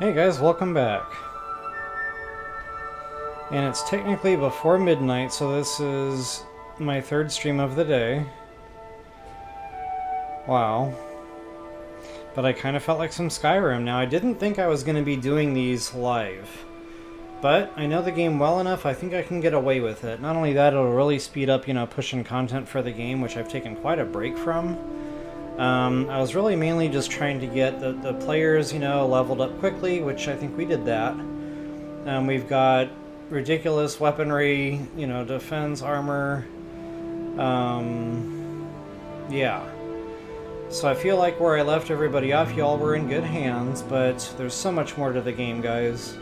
Hey guys, welcome back. And it's technically before midnight, so this is my third stream of the day. Wow. But I kind of felt like some Skyrim. Now, I didn't think I was going to be doing these live. But I know the game well enough, I think I can get away with it. Not only that, it'll really speed up, pushing content for the game, which I've taken quite a break from. I was really mainly just trying to get the players, leveled up quickly, which I think we did that. We've got ridiculous weaponry, defense, armor. Yeah. So I feel like where I left everybody off, y'all were in good hands, but there's so much more to the game, guys.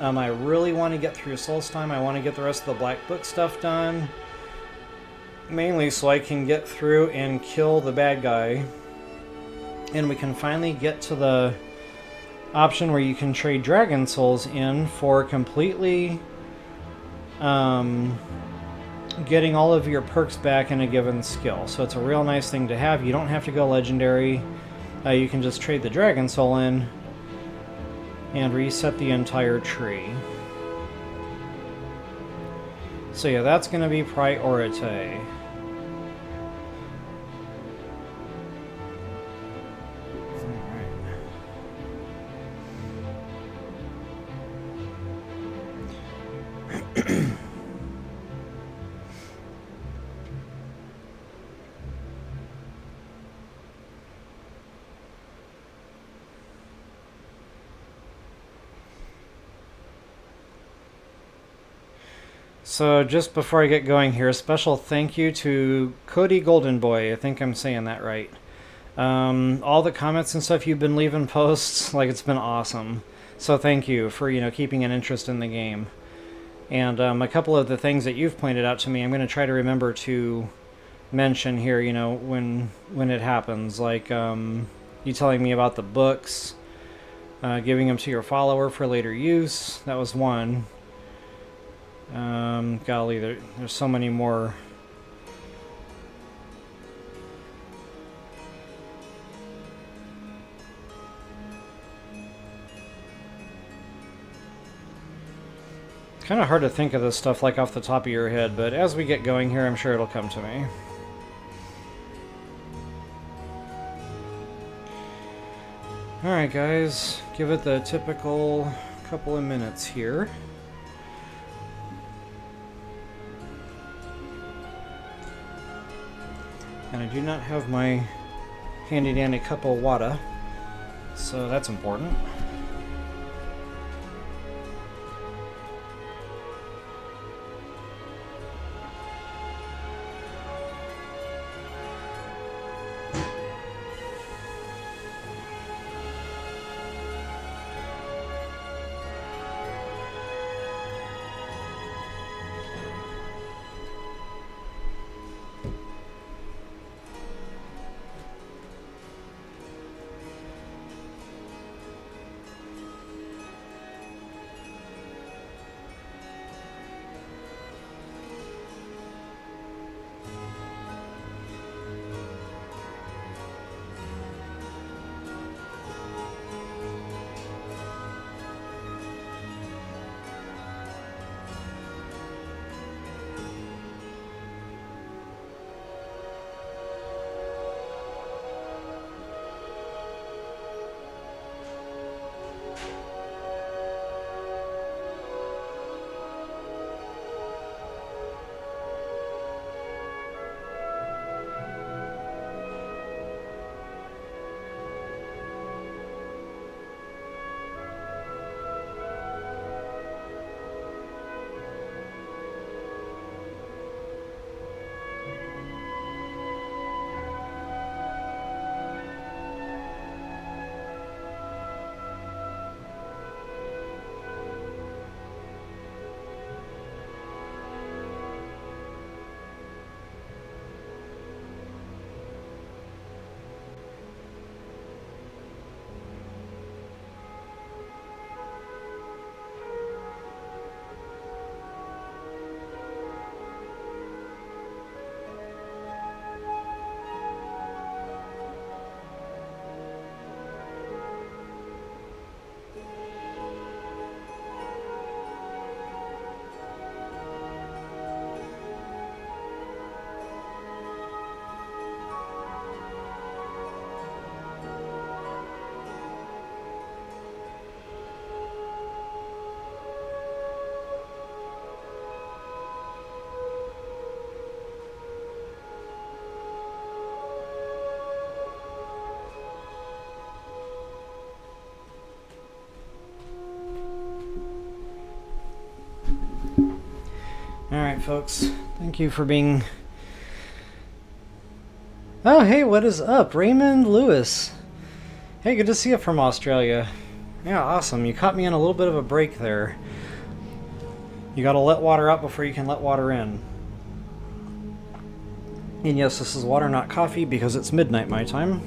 I really want to get through Solstheim. I want to get the rest of the Black Book stuff done. Mainly so I can get through and kill the bad guy. And we can finally get to the option where you can trade Dragon Souls in for completely getting all of your perks back in a given skill. So it's a real nice thing to have. You don't have to go legendary. You can just trade the Dragon Soul in and reset the entire tree. So yeah, that's going to be priority. So just before I get going here, a special thank you to Cody Goldenboy. I think I'm saying that right. All the comments and stuff you've been leaving posts, it's been awesome. So thank you for, keeping an interest in the game. And a couple of the things that you've pointed out to me, I'm going to try to remember to mention here, when it happens. Like you telling me about the books, giving them to your follower for later use. That was one. Golly, there's so many more. Kind of hard to think of this stuff off the top of your head, but as we get going here, I'm sure it'll come to me. Alright guys, give it the typical couple of minutes here. And I do not have my handy-dandy cup of water, so that's important. Alright, folks. Thank you for being... Oh, hey, what is up? Raymond Lewis. Hey, good to see you from Australia. Yeah, awesome. You caught me in a little bit of a break there. You gotta let water out before you can let water in. And yes, this is water, not coffee, because it's midnight my time.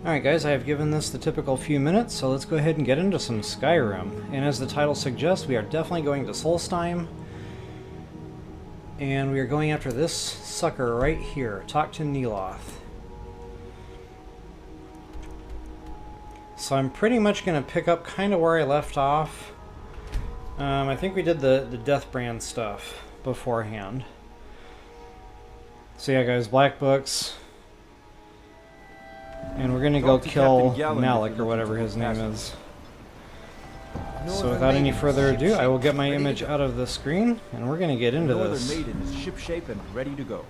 Alright guys, I have given this the typical few minutes, so let's go ahead and get into some Skyrim. And as the title suggests, we are definitely going to Solstheim. And we are going after this sucker right here, To Neloth. So I'm pretty much going to pick up kind of where I left off. I think we did the Death Brand stuff beforehand. So yeah guys, Black Books. And we're going to go kill Malik, or whatever his name is. So without any further ado, I will get my image out of the screen, and we're going to get into this. The Northern Maiden is shipshape and ready to go.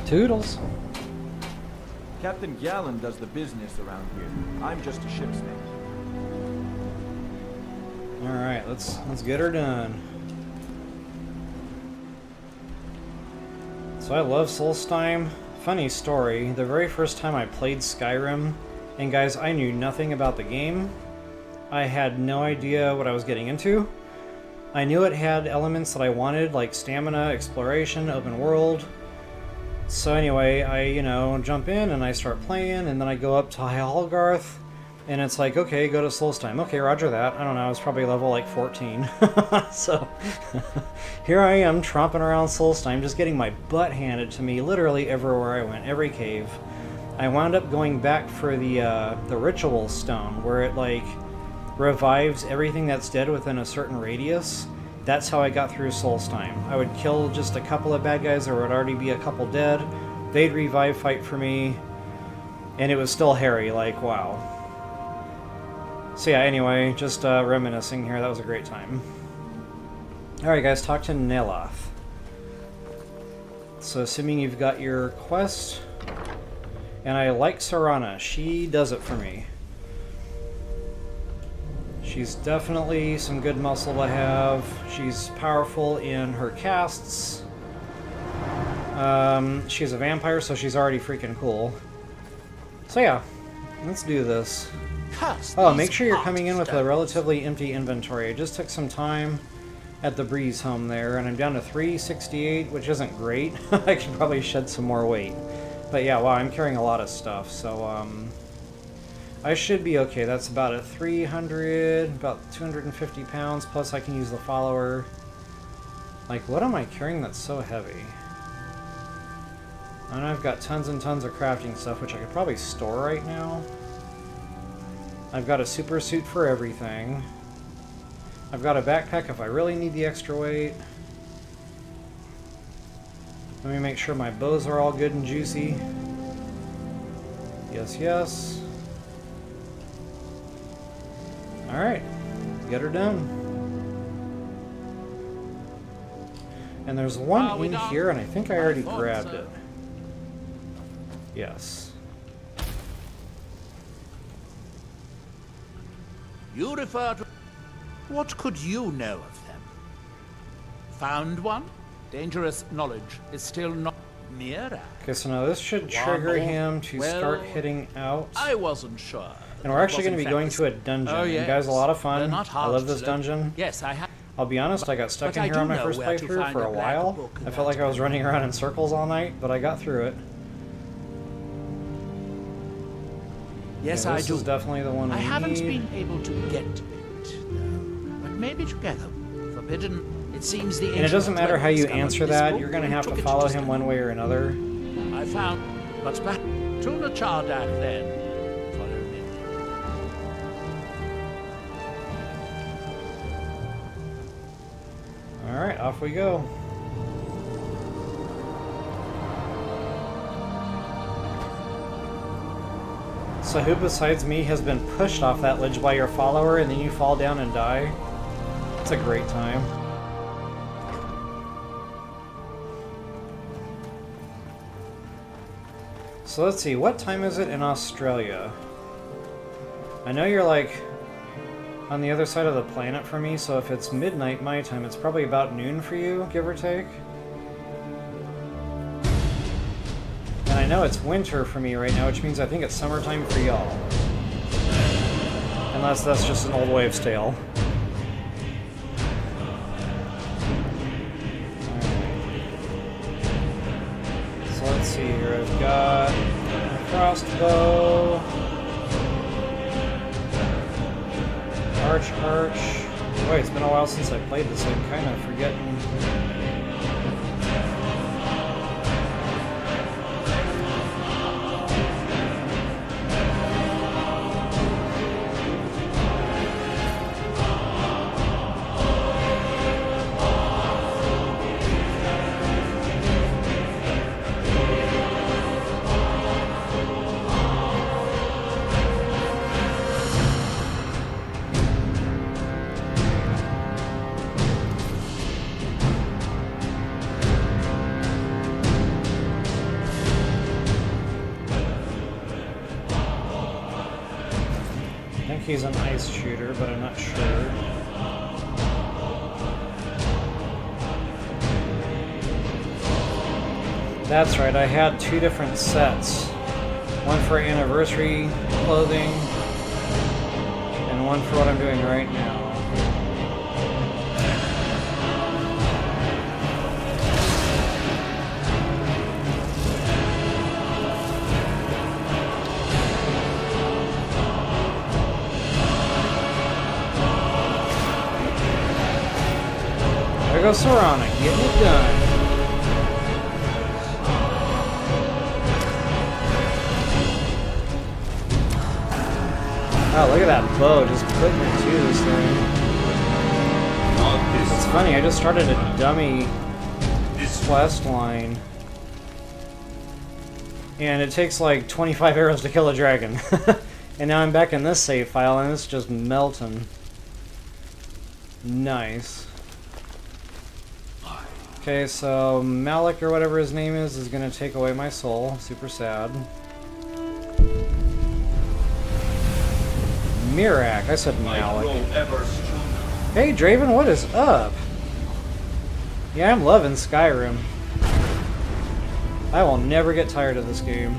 Toodles. Captain Gallen does the business around here. I'm just a ship's mate. Alright, let's get her done. So I love Solstheim. Funny story, the very first time I played Skyrim, and guys, I knew nothing about the game. I had no idea what I was getting into. I knew it had elements that I wanted, like stamina, exploration, open world. So anyway, I, jump in and I start playing, and then I go up to High Hallgarth, and it's like, okay, go to Solstheim. Okay, roger that. I don't know, I was probably level like 14. So, here I am, tromping around Solstheim, just getting my butt handed to me literally everywhere I went, every cave. I wound up going back for the ritual stone, where it like revives everything that's dead within a certain radius. That's how I got through Solstheim. I would kill just a couple of bad guys, there would already be a couple dead. They'd revive fight for me, and it was still hairy, like wow. So yeah, anyway, just reminiscing here, that was a great time. Alright guys, talk to Neloth. So assuming you've got your quest... And I like Serana. She does it for me. She's definitely some good muscle to have. She's powerful in her casts. She's a vampire, so she's already freaking cool. So yeah, let's do this. Oh, make sure you're coming in with a relatively empty inventory. I just took some time at the breeze home there, and I'm down to 368, which isn't great. I could probably shed some more weight. But yeah, wow, I'm carrying a lot of stuff, so I should be okay. That's about a 300, about 250 pounds, plus I can use the follower. Like, what am I carrying that's so heavy? I know I've got tons and tons of crafting stuff, which I could probably store right now. I've got a super suit for everything. I've got a backpack if I really need the extra weight. Let me make sure my bows are all good and juicy. Yes, yes. Alright, get her done. And there's one in here, and I think I already grabbed it. Yes. You refer to... What could you know of them? Found one? Dangerous knowledge is still not nearer. Okay, so now this should trigger him to start hitting out. I wasn't sure. And we're actually going to be going to a dungeon. Oh, yes. And guys, a lot of fun. I love this dungeon. Yes, I have. I'll be honest, I got stuck in here on my first playthrough for a while. I felt like I was running around in circles all night, but I got through it. Yes, yeah, I do. This is definitely the one we haven't need. been able to get to it, though. But maybe together. Forbidden. It seems the and it doesn't matter how you answer that, you're going to have to follow him one way or another. I found... But back to Nchardak then. Follow me. Alright, off we go. So who besides me has been pushed off that ledge by your follower and then you fall down and die? It's a great time. So let's see, what time is it in Australia? I know you're like on the other side of the planet for me, so if it's midnight my time, it's probably about noon for you, give or take. And I know it's winter for me right now, which means I think it's summertime for y'all. Unless that's just an old waves tale. So let's see here, I've got a crossbow, arch. Boy, it's been a while since I played this, I'm kind of forgetting. He's an ice shooter, but I'm not sure. That's right, I had two different sets. One for anniversary clothing, and one for what I'm doing right now. There goes Sorana, getting it done. Oh, look at that bow, just putting it to this thing. It's funny, I just started a dummy quest line. And it takes like 25 arrows to kill a dragon. And now I'm back in this save file and it's just melting. Nice. Okay, so Malik, or whatever his name is going to take away my soul. Super sad. Mirak, I said Malik. Hey Draven, what is up? Yeah, I'm loving Skyrim. I will never get tired of this game.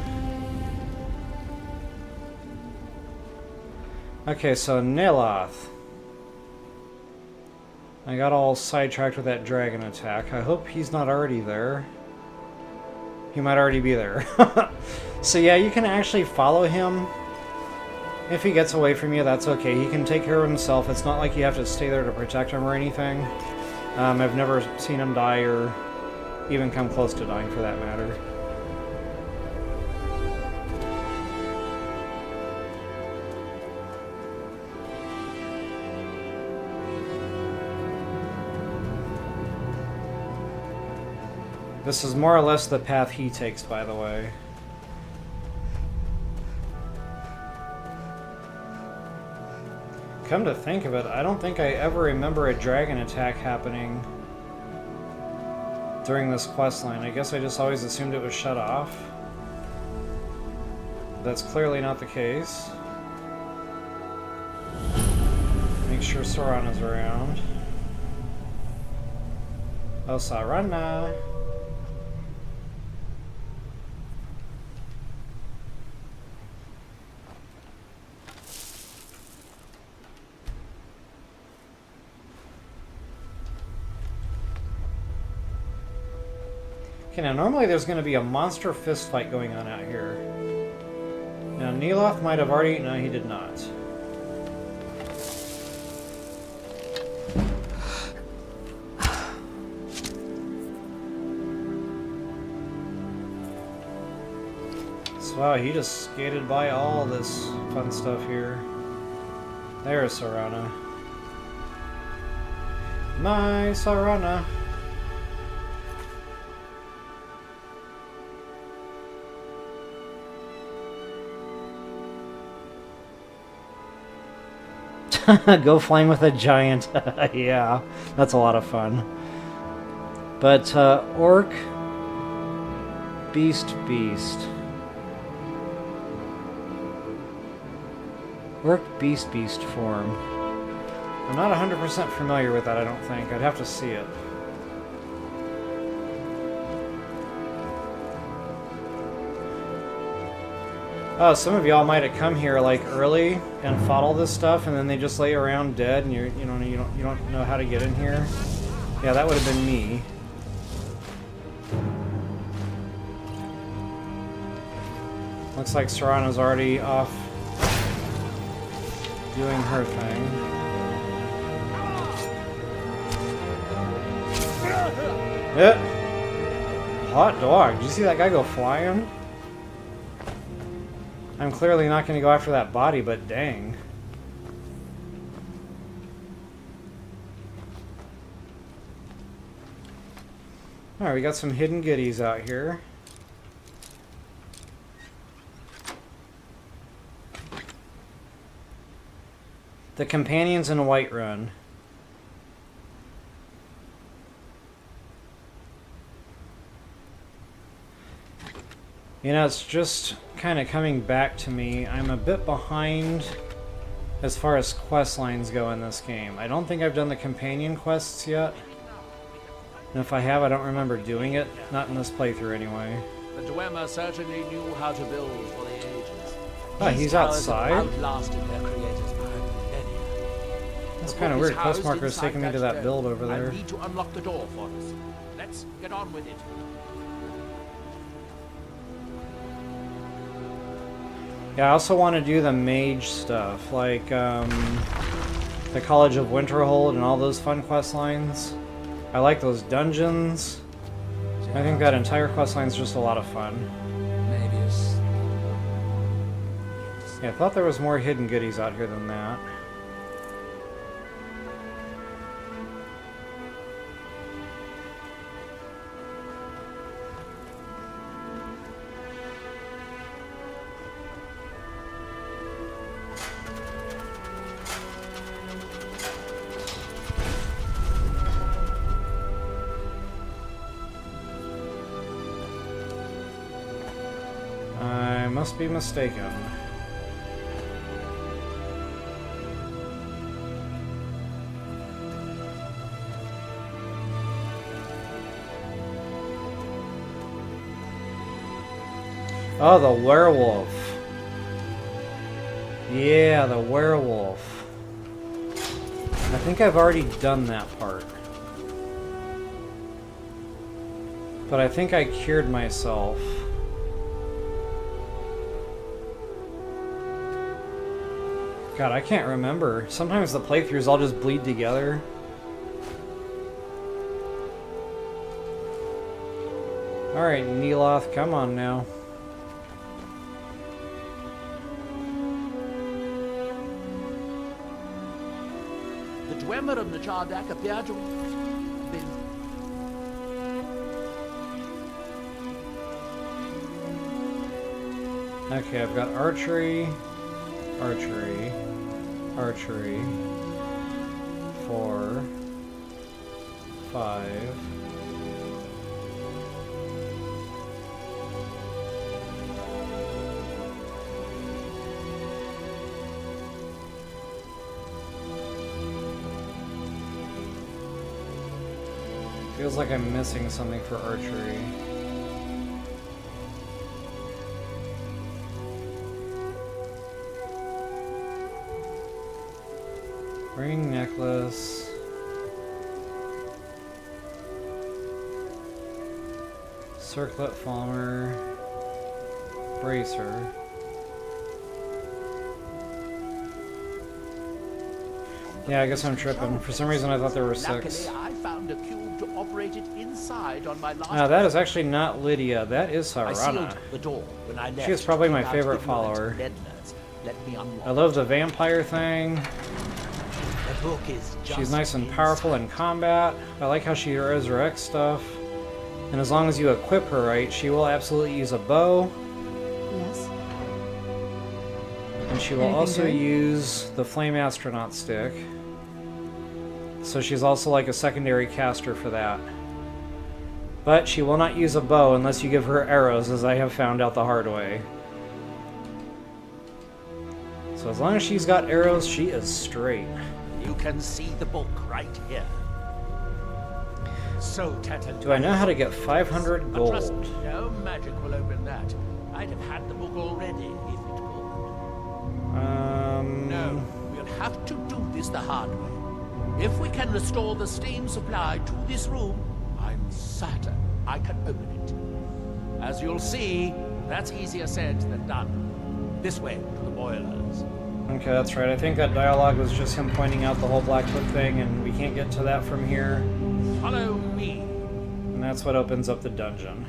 Okay, so Neloth. I got all sidetracked with that dragon attack. I hope he's not already there. He might already be there. So yeah, you can actually follow him. If he gets away from you, that's okay. He can take care of himself. It's not like you have to stay there to protect him or anything. I've never seen him die or even come close to dying for that matter. This is more or less the path he takes, by the way. Come to think of it, I don't think I ever remember a dragon attack happening during this questline. I guess I just always assumed it was shut off. That's clearly not the case. Make sure Sorana's around. Oh, Sorana! Okay, now normally there's going to be a monster fist fight going on out here. Now Neloth might have already... No, he did not. So wow, he just skated by all this fun stuff here. There's Sorana. My Sorana. Go flying with a giant. Yeah, that's a lot of fun. But, Orc, Beast. Orc, Beast form. I'm not 100% familiar with that, I don't think. I'd have to see it. Oh, some of y'all might have come here like early and fought all this stuff, and then they just lay around dead, and you don't know how to get in here. Yeah, that would have been me. Looks like Serana's already off doing her thing. Hot dog. Did you see that guy go flying? I'm clearly not going to go after that body, but dang. Alright, we got some hidden goodies out here. The companions in Whiterun. You know, it's just kind of coming back to me. I'm a bit behind as far as quest lines go in this game. I don't think I've done the companion quests yet. And if I have, I don't remember doing it. Not in this playthrough, anyway. The Dwemer certainly knew how to build for the ages. Oh, he's outside? Outlasted their creators by millennia. That's kind of weird. Quest marker is taking me to that build over there. I need to unlock the door for us. Let's get on with it. Yeah, I also want to do the mage stuff, like the College of Winterhold and all those fun quest lines. I like those dungeons. I think that entire quest line is just a lot of fun. Maybe it's... Yeah, I thought there was more hidden goodies out here than that. I must be mistaken. Oh, the werewolf. Yeah, the werewolf. I think I've already done that part. But I think I cured myself. God, I can't remember. Sometimes the playthroughs all just bleed together. Alright, Neloth, come on now. The Dwemer of Nchardak appear to have been... Okay, I've got archery, archery, archery, 4, 5. Feels like I'm missing something for archery. Ring, necklace. Circlet, Falmer. Bracer. Yeah, I guess I'm tripping. For some reason I thought there were 6. Luckily, I found a cube to operate it inside on my last... No, that is actually not Lydia. That is I sealed Sarana. the door when I left. She is probably my without favorite ignorant follower. meddlers. Let me unlock. I love the vampire thing. The book is just She's nice and powerful in combat. I like how she resurrects stuff. And as long as you equip her right, she will absolutely use a bow. Yes. And she will Anything also good? use the flame astronaut stick. So she's also like a secondary caster for that. But she will not use a bow unless you give her arrows, as I have found out the hard way. So as long as she's got arrows, she is straight. You can see the book right here. So tattered. Do I know how to get 500 But trust gold? me, no magic will open that. I'd have had the book already if it could. No, we'll have to do this the hard way. If we can restore the steam supply to this room, I'm certain I can open it. As you'll see, that's easier said than done. This way to the boilers. Okay, that's right. I think that dialogue was just him pointing out the whole Blackfoot thing, and we can't get to that from here. Follow me. And that's what opens up the dungeon.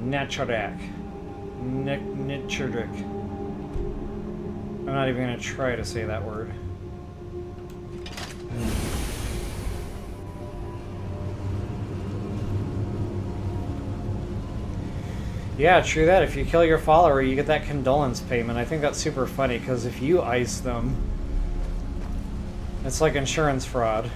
Nchardak. Nchardak. I'm not even going to try to say that word. Yeah, true that. If you kill your follower, you get that condolence payment. I think that's super funny, because if you ice them, it's like insurance fraud.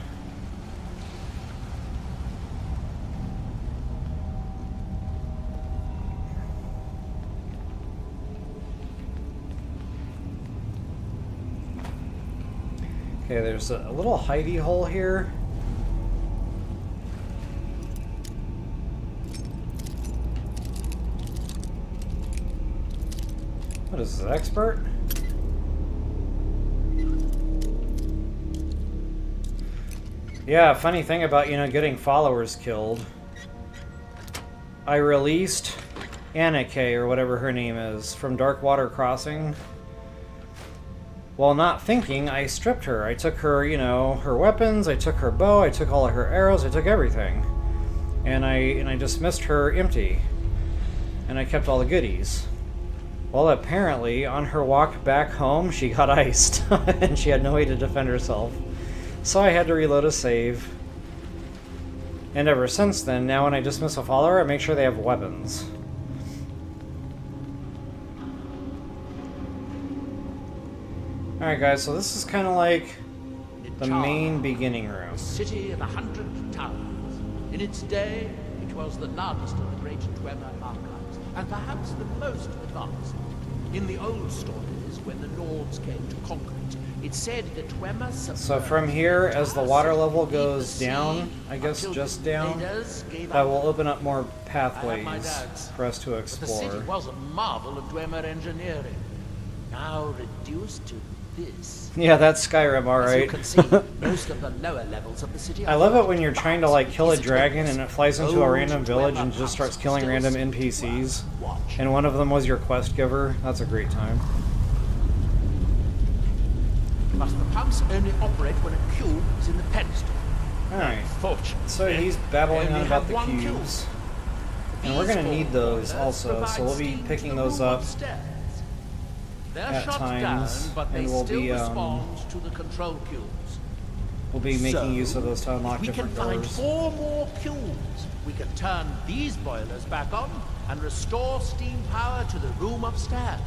Okay, there's a little hidey hole here. What is this, expert? Yeah, funny thing about, getting followers killed. I released Annika, or whatever her name is, from Darkwater Crossing. While not thinking, I stripped her. I took her, her weapons, I took her bow, I took all of her arrows, I took everything. And I dismissed her empty. And I kept all the goodies. Well, apparently, on her walk back home, she got iced, and she had no way to defend herself. So I had to reload a save. And ever since then, now when I dismiss a follower, I make sure they have weapons. Alright guys, so this is kind of like the main beginning room. City of 100 towers. In its day, it was the largest of the great Dwemer archives, and perhaps the most advanced. In the old stories, when the Lords came to conquer it, it said that Dwemer... So from here, as the water level goes down, I guess just down, that will open up more pathways for us to explore. The city was a marvel of Dwemer engineering. Now reduced to this. Yeah, that's Skyrim, alright. As you can see, most of the lower levels of the city I love it when you're trying to kill a dragon and it flies into a random village and just starts killing random NPCs. And one of them was your quest giver. That's a great time. But the pumps only operate when a cube is in the pedestal. Alright. Fortunately, So he's babbling only on about have the one cubes. cube. And we're going to These need four those boilers also, provide so we'll be steam to picking the those room up upstairs. They're at shut times, down, but and they we'll still be, respond to the control cubes. We'll be making So, use of those to unlock we can different find doors. 4 more cubes. We can turn these boilers back on and restore steam power to the room upstairs.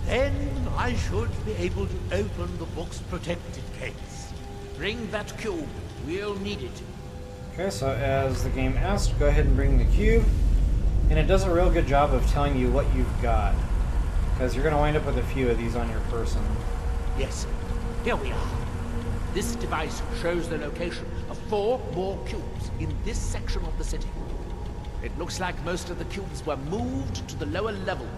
Then I should be able to open the book's protected case. Bring that cube. We'll need it. Okay, so as the game asked, go ahead and bring the cube. And it does a real good job of telling you what you've got. Because you're going to wind up with a few of these on your person. Yes, here we are. This device shows the location of 4 more cubes in this section of the city. It looks like most of the cubes were moved to the lower level.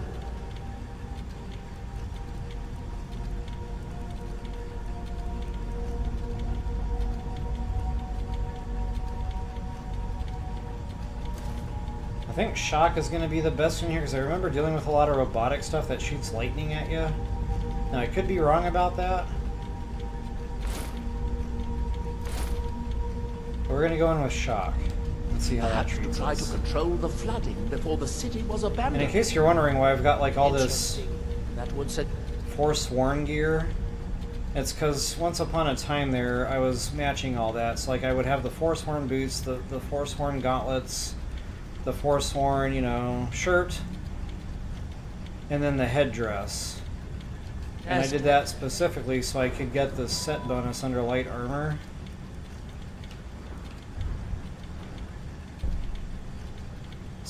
I think shock is going to be the best in here, because I remember dealing with a lot of robotic stuff that shoots lightning at you. Now, I could be wrong about that. But we're going to go in with shock. Let's see how that Perhaps to treats try us. to control the flooding before the city was And abandoned. in case you're wondering why I've got all this Interesting. That would say Forsworn gear, it's because once upon a time there, I was matching all that. So I would have the Forsworn boots, the Forsworn gauntlets, the Forsworn, shirt, and then the headdress. And I did that specifically so I could get the set bonus under light armor.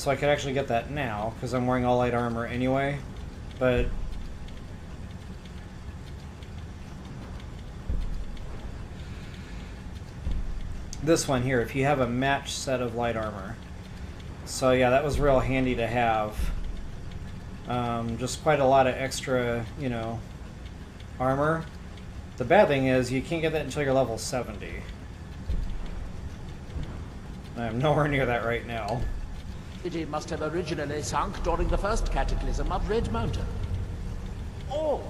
so I could actually get that now, because I'm wearing all light armor anyway, but... this one here, if you have a matched set of light armor. So yeah, that was real handy to have. Just quite a lot of extra, you know, armor. The bad thing is you can't get that until you're level 70. I'm nowhere near that right now. It must have originally sunk during the first cataclysm of Red Mountain. Or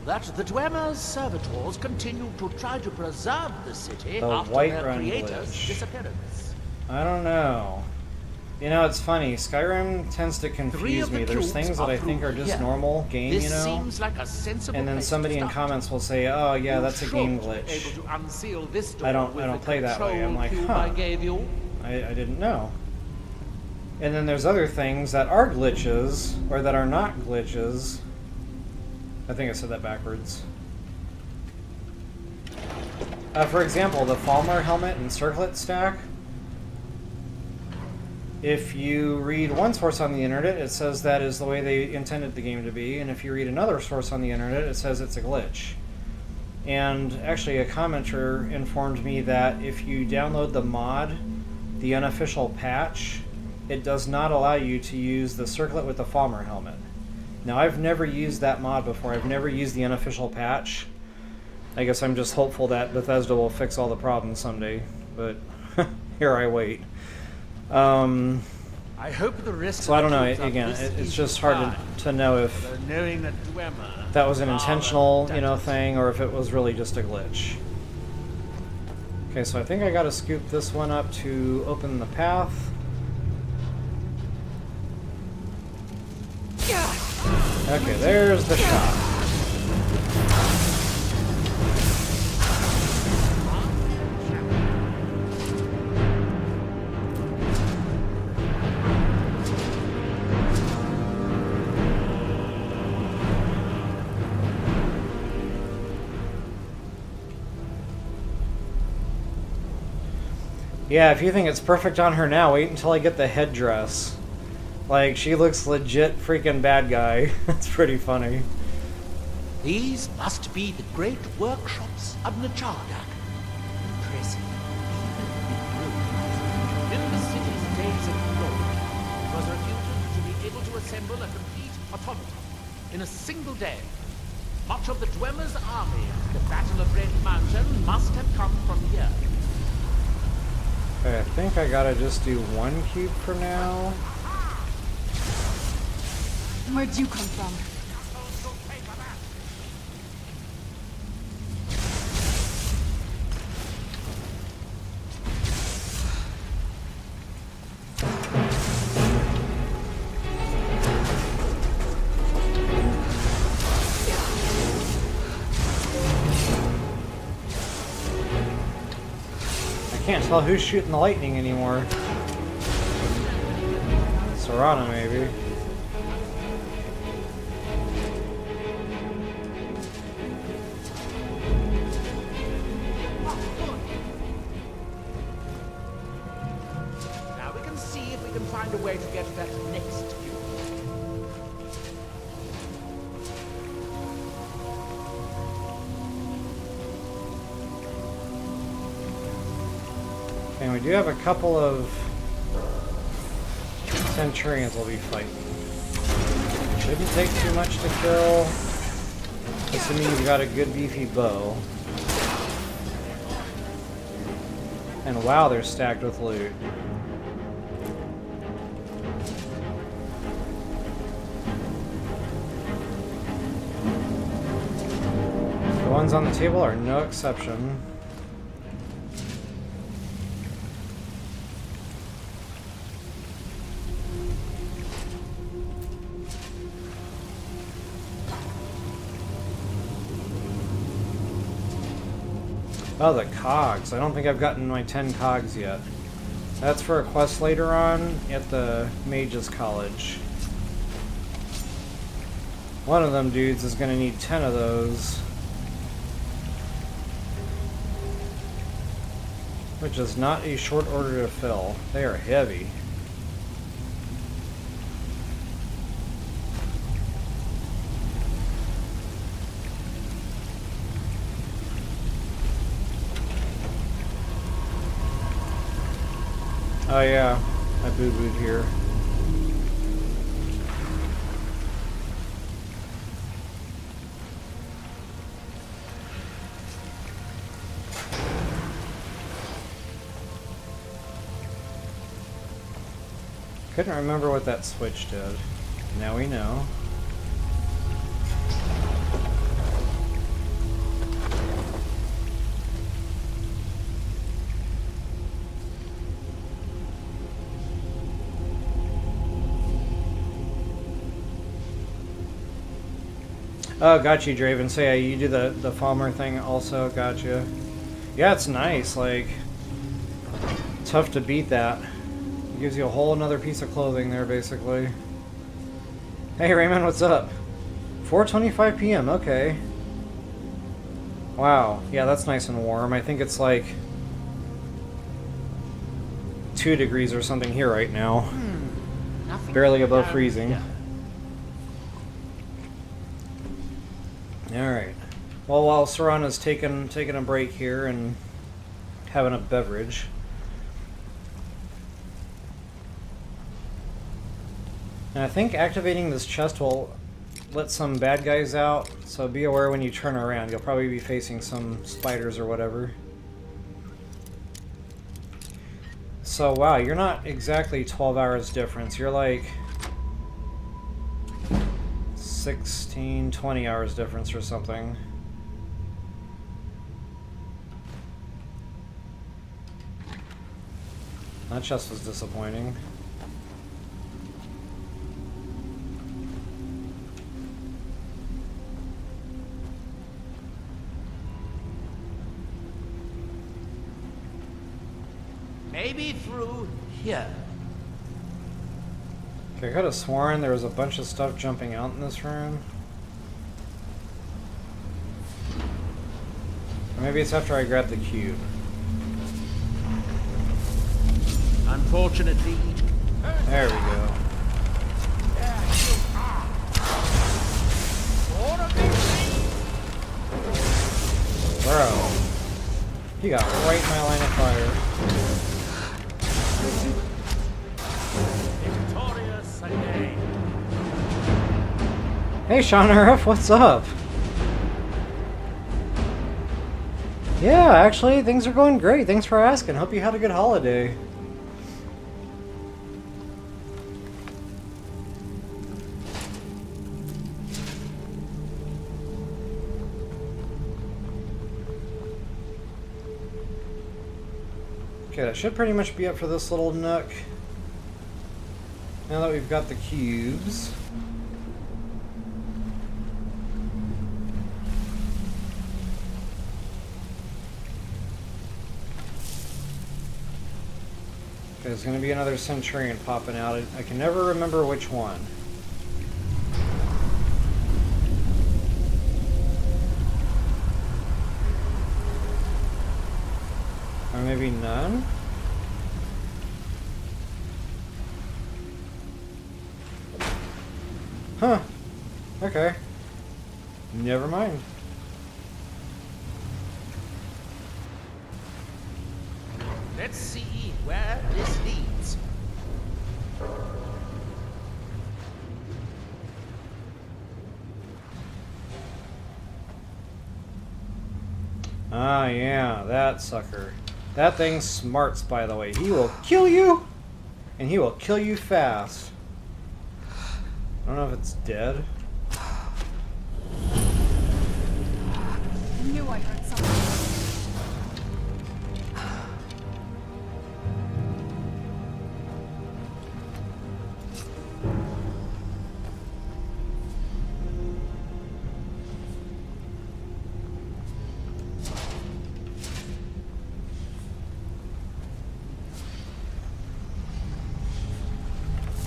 that the Dwemer's servitors continued to try to preserve the city The after White their Run creator's glitch. disappearance. I don't know. You know, it's funny. Skyrim tends to confuse me. There's things that I think are just normal game, This you know? seems like a sensible And then place somebody to in start. comments will say, "Oh, yeah, that's a game You should be glitch." able to unseal this door I don't with the play that way. I'm control like, cube huh. I gave you. I didn't know. And then there's other things that are glitches, or that are not glitches. I think I said that backwards. For example, the Falmer helmet and circlet stack. If you read one source on the internet, it says that is the way they intended the game to be, and if you read another source on the internet, it says it's a glitch. And actually, a commenter informed me that if you download the mod, the unofficial patch, it does not allow you to use the circlet with the Falmer helmet. Now, I've never used that mod before. I've never used the unofficial patch. I guess I'm just hopeful that Bethesda will fix all the problems someday, but here I wait. I hope the rest So I don't know. Again, it's just hard to know if knowing that Dwemer that was an intentional, you know, thing, or if it was really just a glitch. Okay, so I think I gotta scoop this one up to open the path. Okay, there's the shot. Yeah, if you think it's perfect on her now, wait until I get the headdress. Like, she looks legit freaking bad guy. That's pretty funny. These must be the great workshops of Nchardak. Impressive. In the city's days of glory, it was reputed to be able to assemble a complete automaton in a single day. Much of the Dwemer's army at the Battle of Red Mountain must have come from here. Okay, I think I gotta just do one cube for now. Where'd you come from? I can't tell who's shooting the lightning anymore. Serana, maybe. Now we can see if we can find a way to get that next cube. And we do have a couple of Centurions we'll be fighting. Shouldn't take too much to kill, assuming you've got a good beefy bow. And wow, they're stacked with loot. The ones on the table are no exception. Oh, the cogs. I don't think I've gotten my 10 cogs yet. That's for a quest later on at the Mage's College. One of them dudes is going to need 10 of those. Which is not a short order to fill. They are heavy. Oh yeah, I boo-booed here. Couldn't remember what that switch did. Now we know. Oh, got you, Draven. So yeah, you do the Falmer thing also. Gotcha. Yeah, it's nice. Like, tough to beat that. It gives you a whole another piece of clothing there, basically. Hey, Raymond, what's up? 4:25 p.m. Okay. Wow. Yeah, that's nice and warm. I think it's like 2 degrees or something here right now. Barely above freezing. Yeah. Alright. Well, while Serana's taking a break here and having a beverage. And I think activating this chest will let some bad guys out, so be aware when you turn around. You'll probably be facing some spiders or whatever. So, wow, you're not exactly 12 hours difference. You're like 16, 20 hours difference or something. That chest was disappointing. Maybe through here. Okay, I could have sworn there was a bunch of stuff jumping out in this room. Or maybe it's after I grab the cube. Unfortunately, There we go. Bro. He got right in my line of fire. victorious again. Hey, Sean Earth, what's up? Yeah, actually, things are going great. Thanks for asking. Hope you had a good holiday. Okay, that should pretty much be it for this little nook. Now that we've got the cubes. Okay, there's going to be another Centurion popping out. I can never remember which one. Or maybe none? Huh. Okay. Never mind. Let's see where this leads. Ah, yeah, that sucker. That thing smarts, by the way. He will kill you, and he will kill you fast. I don't know if it's dead. I knew I heard something.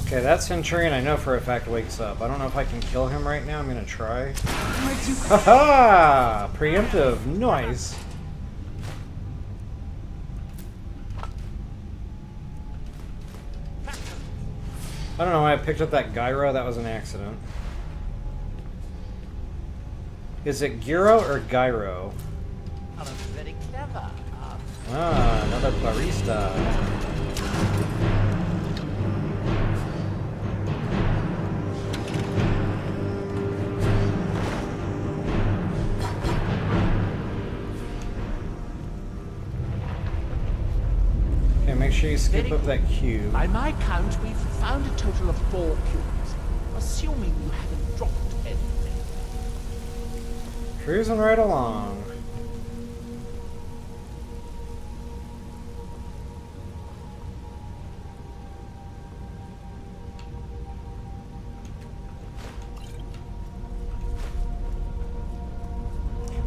Okay, that Centurion I know for a fact wakes up. I don't know if I can kill him right now. I'm gonna try. Where'd you come Haha! Preemptive. Nice. I don't know why I picked up that gyro. That was an accident. Is it gyro or gyro? Oh, very clever. Ah, another barista. sure you scoop Very up good. that cube. By my count, we've found a total of 4 cubes. Assuming you haven't dropped anything. Cruising right along.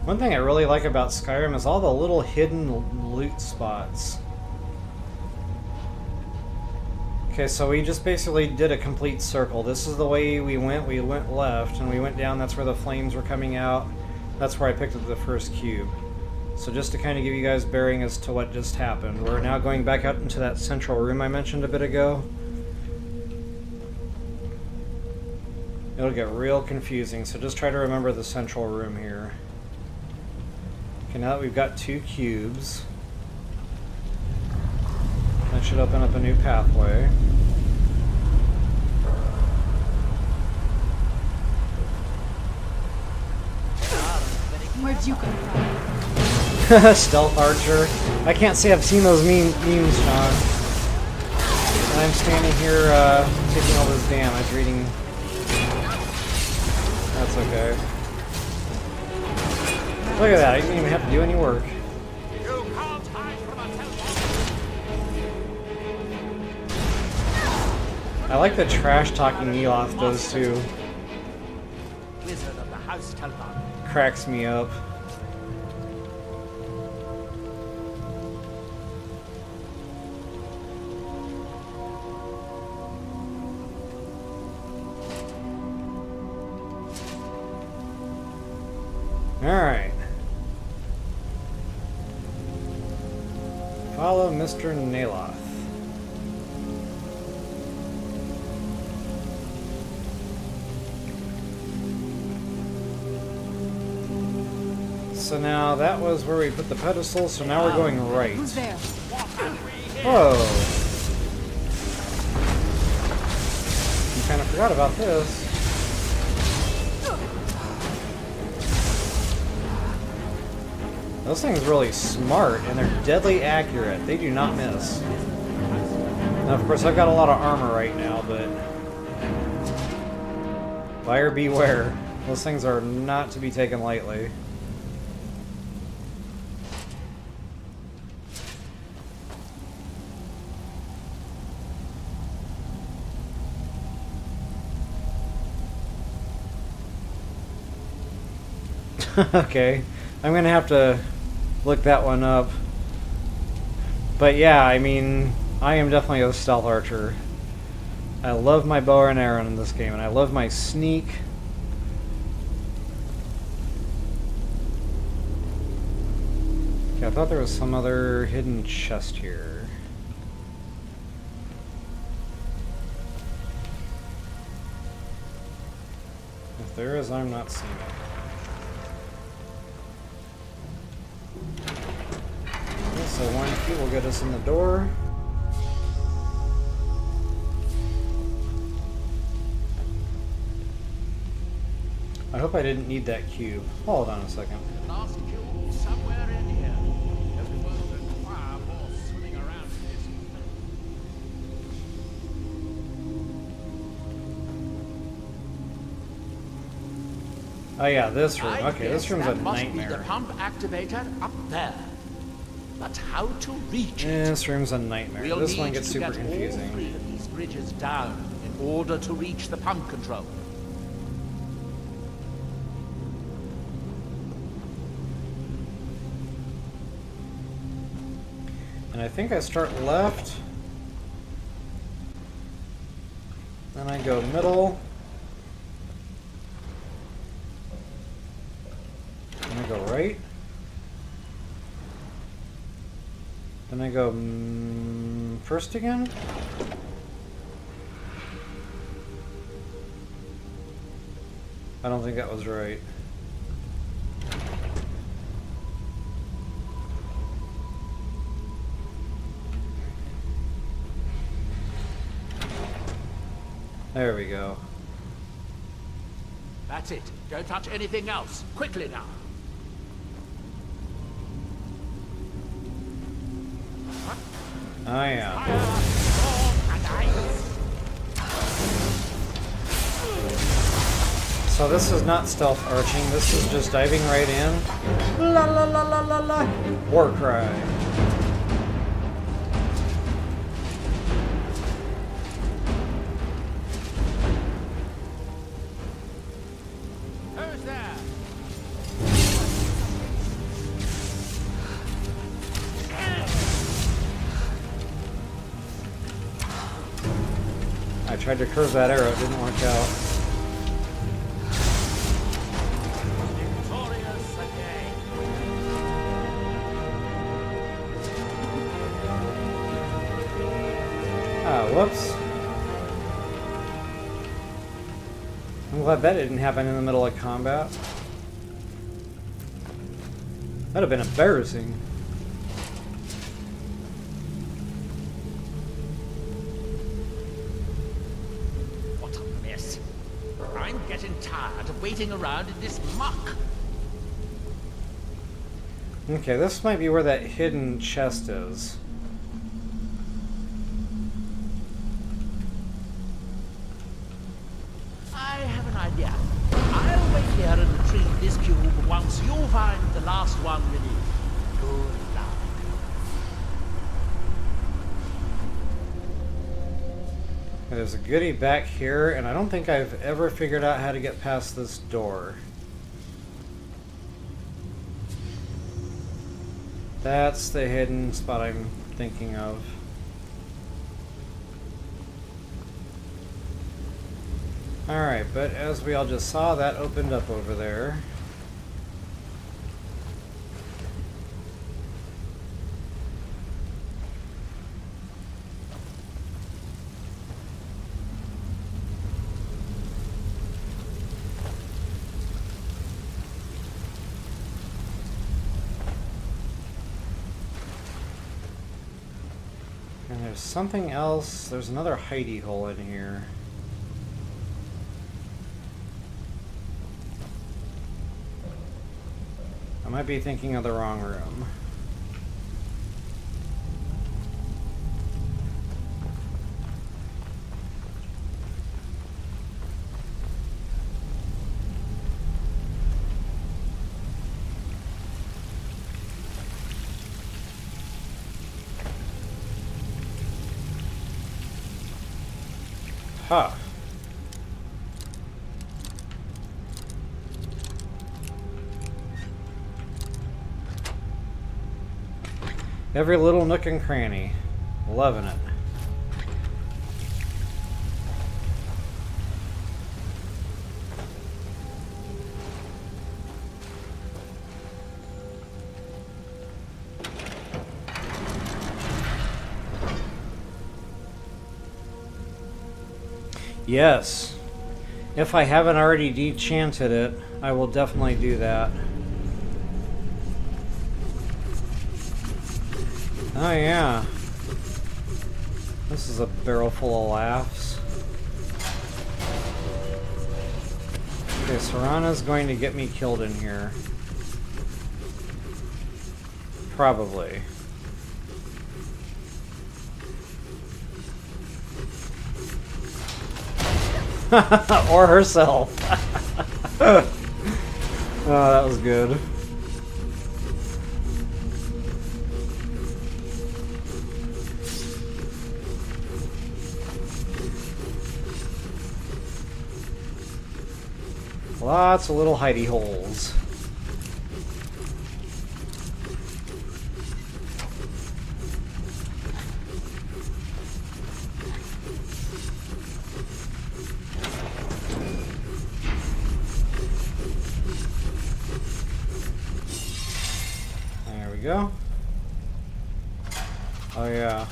One thing I really like about Skyrim is all the little hidden loot spots. Okay, so we just basically did a complete circle. This is the way we went left, and we went down, that's where the flames were coming out. That's where I picked up the first cube. So just to kind of give you guys bearing as to what just happened, we're now going back out into that central room I mentioned a bit ago. It'll get real confusing, so just try to remember the central room here. Okay, now that we've got 2 cubes, that should open up a new pathway. Where'd you come from? Stealth archer. I can't say I've seen those memes, Sean. And I'm standing here taking all this damage, reading. That's okay. Look at that, I didn't even have to do any work. I like the trash talking Neloth does too. Wizard of the House Talbot. Cracks me up. Alright. Follow Mr. Neloth. So now that was where we put the pedestal, so now we're going right. Who's there? Whoa. You kind of forgot about this. Those things are really smart, and they're deadly accurate. They do not miss. Now, of course, I've got a lot of armor right now, but buyer beware. Those things are not to be taken lightly. Okay, I'm gonna have to look that one up. But yeah, I mean, I am definitely a stealth archer. I love my bow and arrow in this game, and I love my sneak. Okay, I thought there was some other hidden chest here. If there is, I'm not seeing it. So 1 key will get us in the door. I hope I didn't need that cube. Hold on a second. Last cube somewhere in here. Everyone will require more swimming around this. Oh yeah, this room. I Okay, this guess room's a that must be nightmare. the pump activator up there. But how to reach Yeah, it? this room's a nightmare. We'll This need one gets to super get all confusing. 3 of these bridges down in order to reach the pump control. And I think I start left. Then I go middle. Then I go right. Then I go first again. I don't think that was right. There we go. That's it. Don't touch anything else. Quickly now. Oh yeah. Fire, storm, and ice. So this is not stealth arching, this is just diving right in. La la la la la la. War cry. Who's there? I tried to curve that arrow, it didn't work out. Victorious again. Ah, whoops. I'm glad that didn't happen in the middle of combat. That'd have been embarrassing. What a mess. I'm getting tired of waiting around in this muck. Okay, this might be where that hidden chest is. I have an idea. I'll wait here and retrieve this cube once you find the last one you need. Good luck. There's a goodie back here, and I don't think I've ever figured out how to get past this door. That's the hidden spot I'm thinking of. Alright, but as we all just saw, that opened up over there. And there's something else. There's another hidey hole in here. I might be thinking of the wrong room. Huh. Every little nook and cranny. Loving it. Yes. If I haven't already dechanted it, I will definitely do that. Oh yeah. This is a barrel full of laughs. Okay, Serana's going to get me killed in here. Probably. Or herself. Oh, that was good. Lots of little hidey holes. There we go. Oh yeah.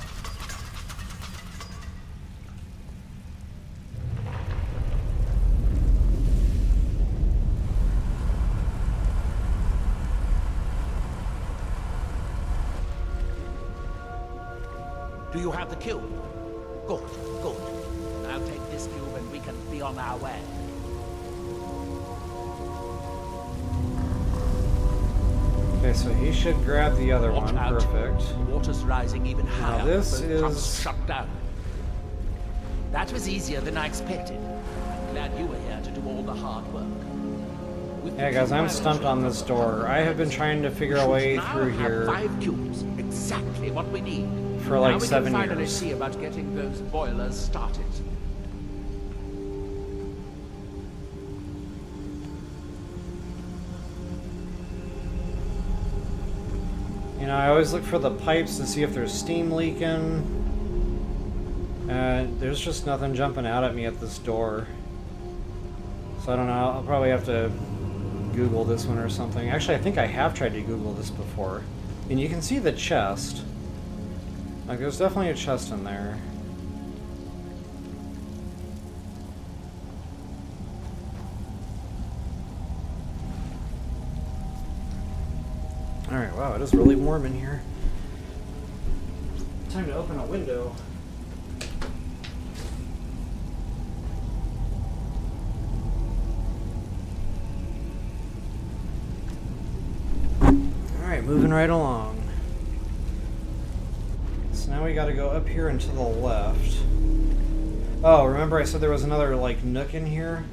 Do you have the cube? Good, good. Now take this cube and we can be on our way. Okay, Okay, so he should grab the other Watch one. out. Perfect. Water's rising even higher. this Both pumps is- shut down. That was easier than I expected. I'm glad you were here to do all the hard work. With the Yeah, guys, cube I'm I stumped on this door. I have been trying to figure a way now through have here 5 cubes, exactly what we need. for like now we 7 can finally years. see about getting those boilers started. You know, I always look for the pipes to see if there's steam leaking. There's just nothing jumping out at me at this door. So I don't know, I'll probably have to Google this one or something. Actually, I think I have tried to Google this before. And you can see the chest. Like, there's definitely a chest in there. Alright, wow, it is really warm in here. Time to open a window. Alright, moving right along. So now we gotta go up here and to the left. Oh, remember I said there was another, like, nook in here?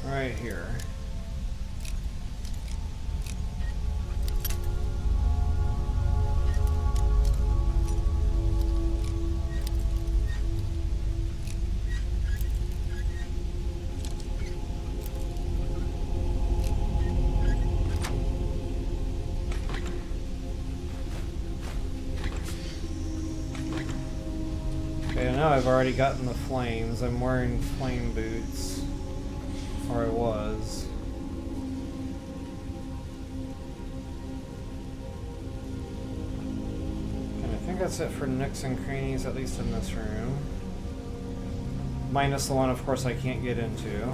Right here. Okay, now I've already gotten the flames. I'm wearing flame boots. Or I was. And I think that's it for nooks and crannies, at least in this room. Minus the one, of course, I can't get into.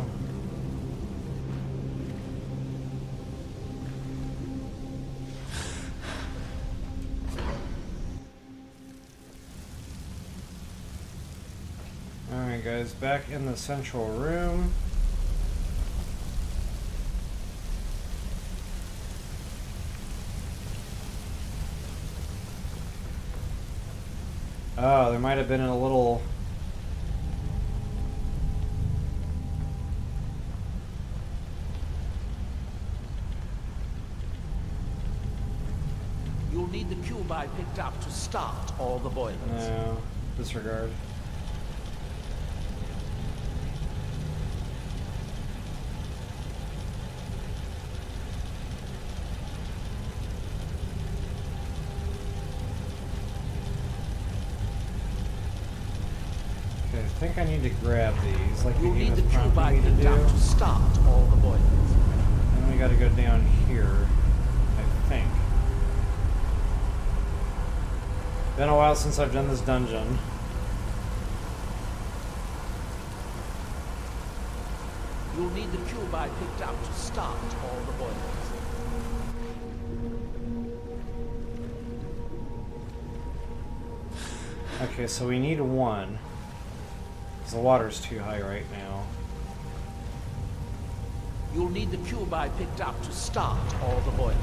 Alright guys, back in the central room. Oh, there might have been a little... You'll need the cube I picked up to start all the boilers. No, disregard. Okay, I think I need to grab these, like the You'll game need the is cube I prompting me to picked do. up to start all the boilers. Then we gotta go down here, I think. Been a while since I've done this dungeon. You'll need the cube I picked up to start all the boilers. Okay, so we need one. Because the water's too high right now. You'll need the cube I picked up to start all the boilers.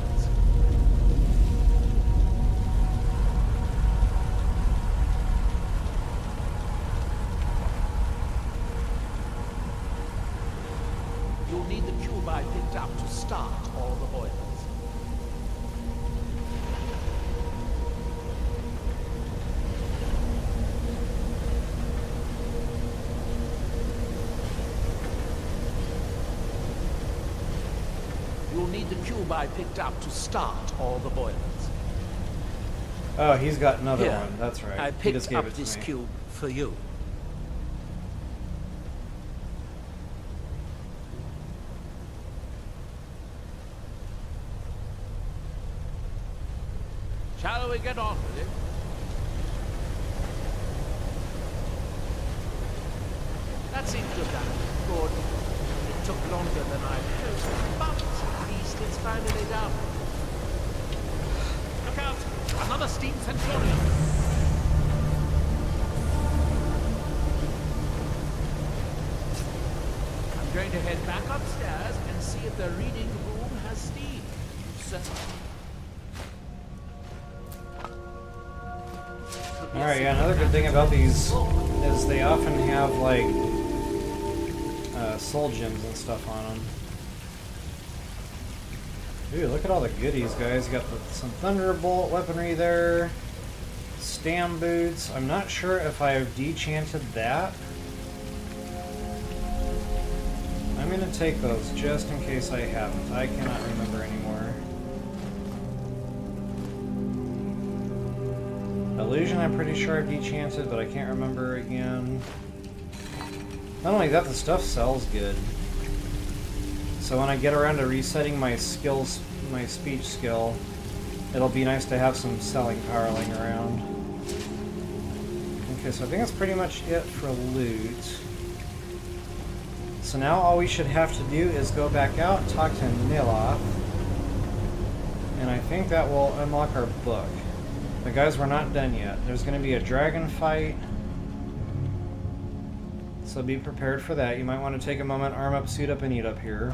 You'll need the cube I picked up to start all the boilers. You'll need the cube I picked up to start all the boilers. Oh, he's got another Here, one. That's right. I He just picked gave up it to this me. cube for you. Shall we get on with it? That seems to have done it. Good. It took longer than I hoped, but at least it's finally done. Look out! Another steam centurion! to head back upstairs and see if the reading room has steam. So Alright, yeah, another good thing about these is they often have, like, soul gems and stuff on them. Dude, look at all the goodies, guys. You got some Thunderbolt weaponry there. Stam boots. I'm not sure if I've dechanted that. I'm going to take those just in case I haven't. I cannot remember anymore. Illusion, I'm pretty sure I've dechanted, but I can't remember again. Not only that, the stuff sells good. So when I get around to resetting my skills, my speech skill, it'll be nice to have some selling power laying around. Okay, so I think that's pretty much it for loot. So now all we should have to do is go back out, talk to Neloth, and I think that will unlock our book. But guys, we're not done yet. There's going to be a dragon fight, so be prepared for that. You might want to take a moment, arm up, suit up, and eat up here.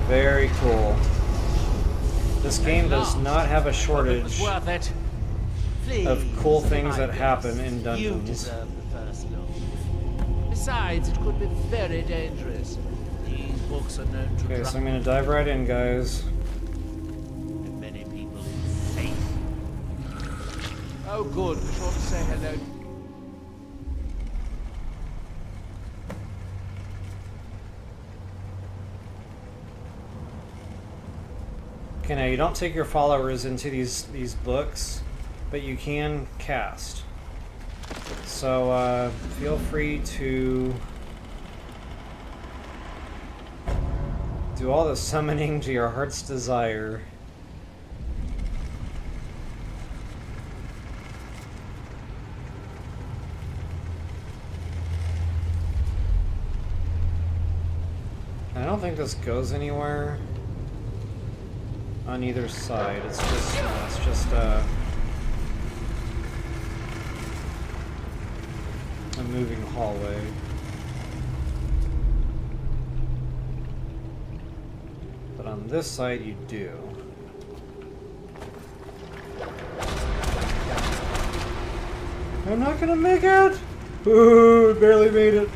Very cool. This game does not have a shortage worth it. of cool things Please, that happen in you dungeons. deserve the first look. Besides, it could be very dangerous. These books are known to Okay, so I'm drive going to dive right in, guys. many people insane. Oh, good. Be sure to say hello. Okay, now you don't take your followers into these books, but you can cast. So feel free to do all the summoning to your heart's desire. I don't think this goes anywhere on either side. It's just a moving hallway. But on this side you do. I'm not gonna make it! Ooh, barely made it.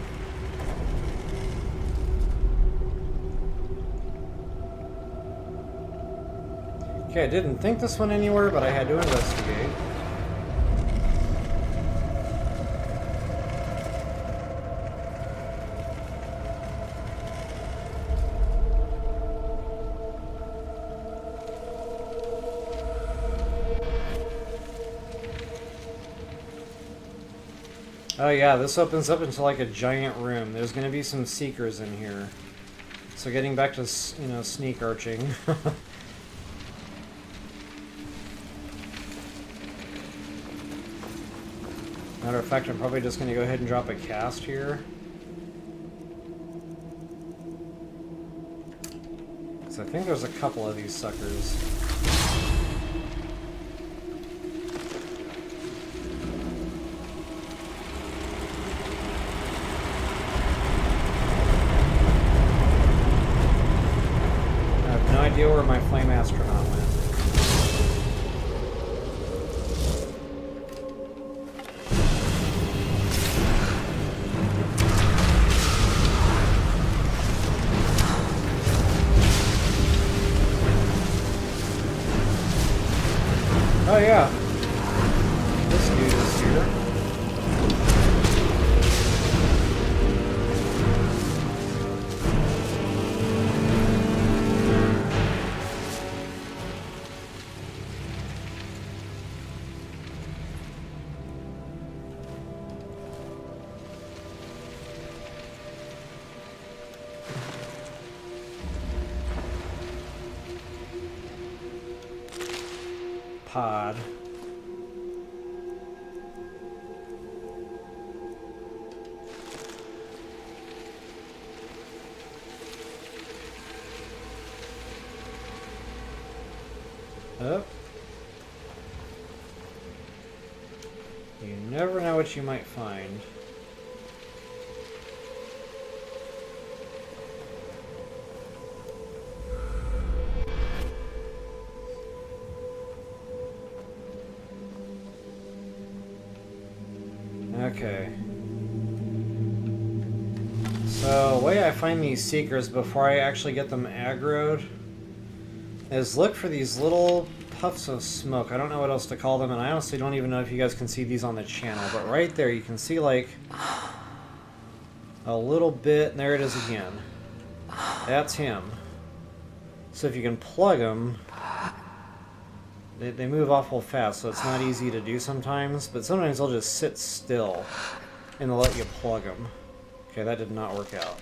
Okay, I didn't think this one anywhere, but I had to investigate. Oh yeah, this opens up into like a giant room. There's going to be some seekers in here. So getting back to, you know, sneak arching. Matter of fact, I'm probably just going to go ahead and drop a cast here. Because I think there's a couple of these suckers. I have no idea where my flame astronaut went. Oh yeah, this dude is here. pod. Oh. You never know what you might find. Okay. So, the way I find these seekers before I actually get them aggroed is look for these little puffs of smoke. I don't know what else to call them, and I honestly don't even know if you guys can see these on the channel, but right there you can see like a little bit, and there it is again. That's him. So if you can plug them, they move awful fast, so it's not easy to do sometimes, but sometimes they'll just sit still and they'll let you plug them. Okay, that did not work out.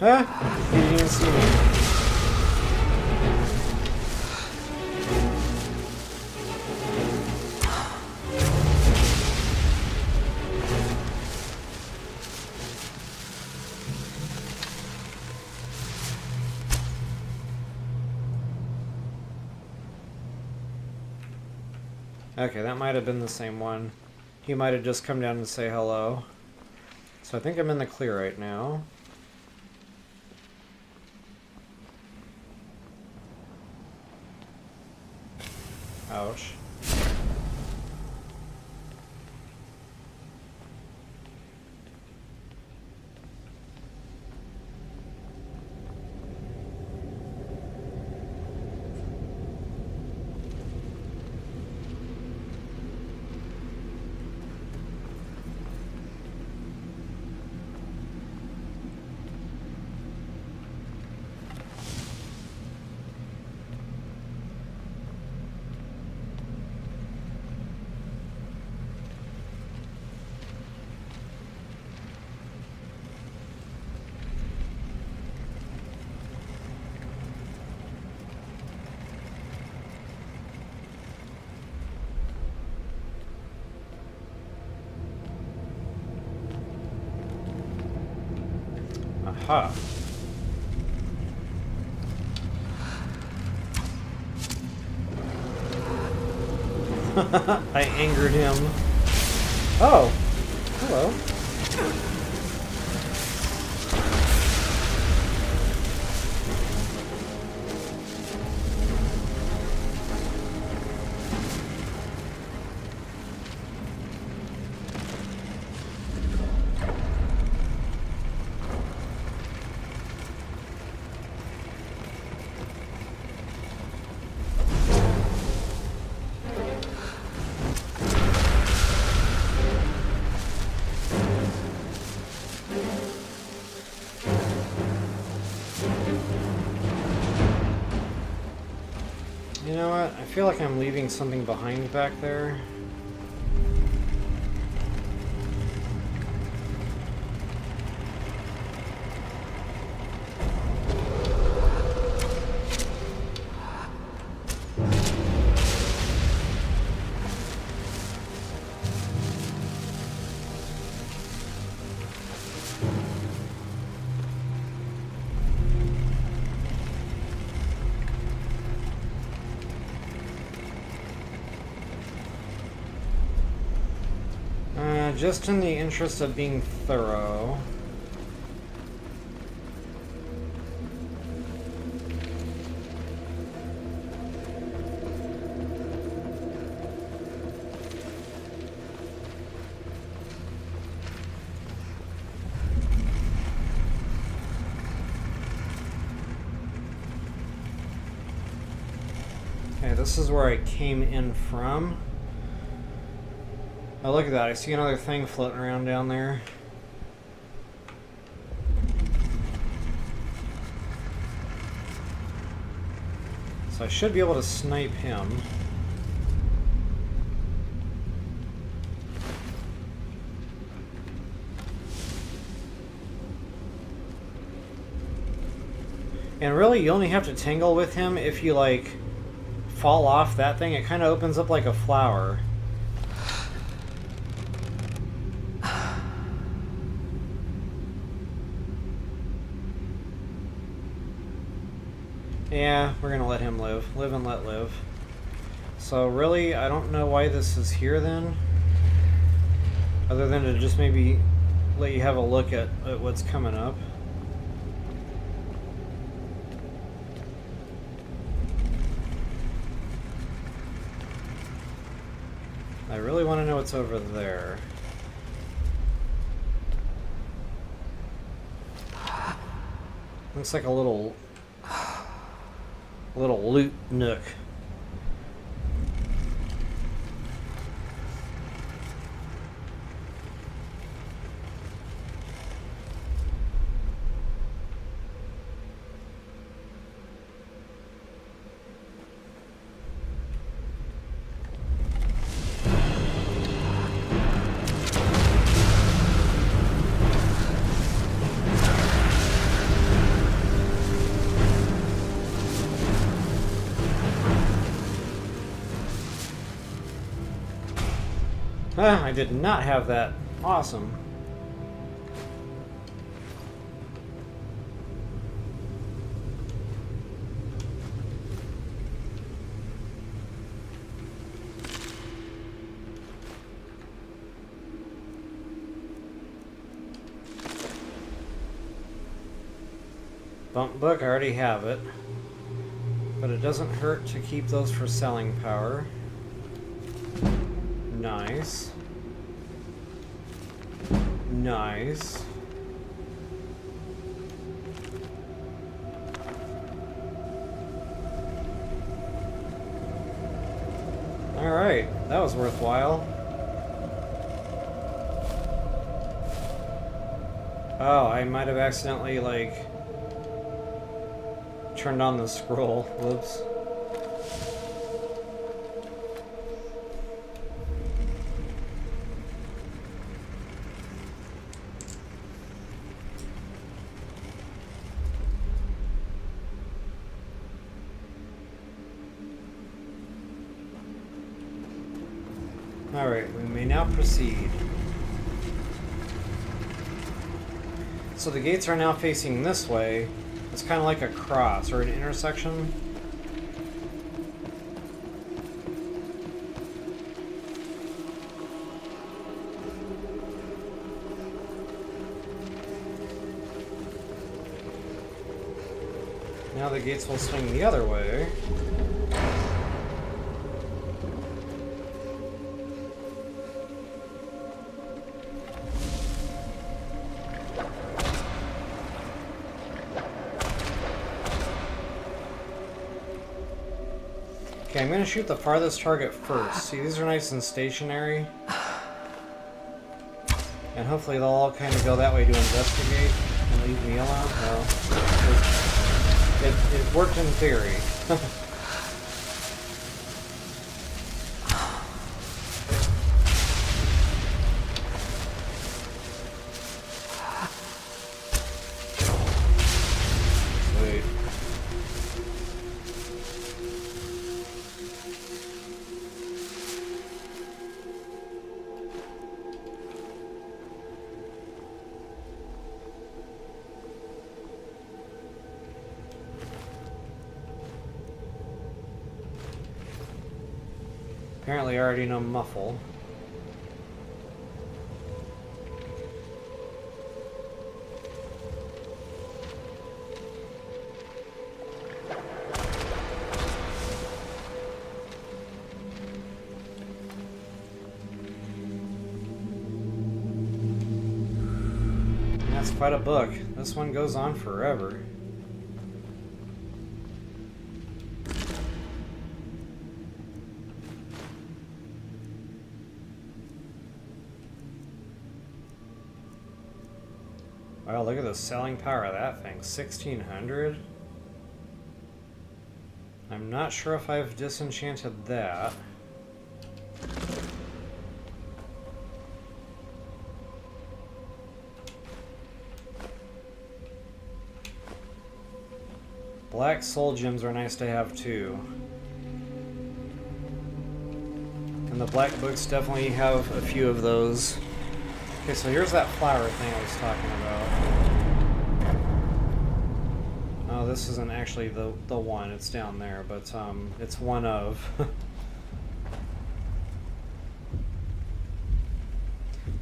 Huh? He didn't even see me. Okay, that might have been the same one. He might have just come down to say hello. So I think I'm in the clear right now. Ouch. Aha. I angered him. Oh, hello. You know what? I feel like I'm leaving something behind back there. Just in the interest of being thorough. Okay, this is where I came in from. Oh, look at that. I see another thing floating around down there. So I should be able to snipe him. And really, you only have to tangle with him if you, like, fall off that thing. It kind of opens up like a flower. Yeah, we're gonna let him live. Live and let live. So really, I don't know why this is here then. Other than to just maybe let you have a look at what's coming up. I really want to know what's over there. Looks like a little loot nook. I did not have that. Awesome. Bump book, I already have it. But it doesn't hurt to keep those for selling power. Nice. Nice. Alright, that was worthwhile. Oh, I might have accidentally, like, turned on the scroll. Whoops. Alright, we may now proceed. So the gates are now facing this way. It's kind of like a cross or an intersection. Now the gates will swing the other way. Okay, I'm gonna shoot the farthest target first. See, these are nice and stationary. And hopefully they'll all kind of go that way to investigate and leave me alone. No. It worked in theory. Apparently I already know muffle. That's quite a book. This one goes on forever. Wow, look at the selling power of that thing. 1600. I'm not sure if I've disenchanted that. Black soul gems are nice to have too. And the black books definitely have a few of those. Okay, so here's that flower thing I was talking about. Oh, this isn't actually the one, it's down there, but it's one of.